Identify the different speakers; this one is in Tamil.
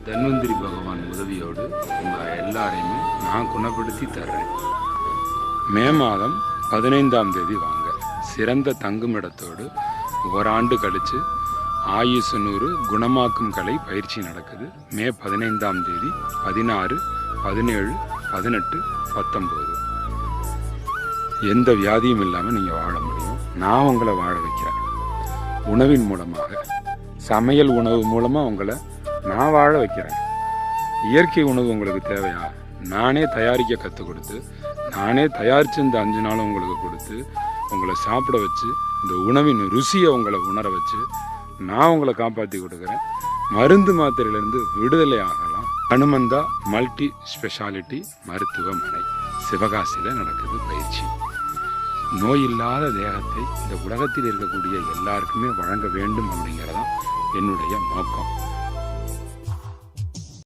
Speaker 1: தன்வந்திரி பகவான் உதவியோடு உங்கள் எல்லாரையுமே நான் குணப்படுத்தி தர்றேன். மே மாதம் 15ஆம் தேதி வாங்க. சிறந்த தங்குமிடத்தோடு ஓராண்டு கழித்து ஆயுசு 100 குணமாக்கும் கலை பயிற்சி நடக்குது. மே 15ஆம் தேதி 16, 17, 18, 19 எந்த வியாதியும் இல்லாமல் நீங்கள் வாழ முடியும். நான் உங்களை வாழ வைக்கிறேன். உணவின் மூலமாக, சமையல் உணவு மூலமாக உங்களை நான் வாழ வைக்கிறேன். இயற்கை உணவு உங்களுக்கு தேவையா? நானே தயாரிக்க கற்றுக் கொடுத்து, நானே தயாரித்து இந்த 5 நாளும் உங்களுக்கு கொடுத்து உங்களை சாப்பிட வச்சு, இந்த உணவின் ருசியை உங்களை உணர வச்சு நான் உங்களை காப்பாற்றி கொடுக்குறேன். மருந்து மாத்திரையிலேருந்து விடுதலை ஆகலாம். ஹனுமந்தா மல்டி ஸ்பெஷாலிட்டி மருத்துவமனை சிவகாசியில் நடக்குது பயிற்சி. நோய் இல்லாத தேகத்தை இந்த உலகத்தில் இருக்கக்கூடிய எல்லாருக்குமே வழங்க வேண்டும் அப்படிங்கிறதான் என்னுடைய நோக்கம்.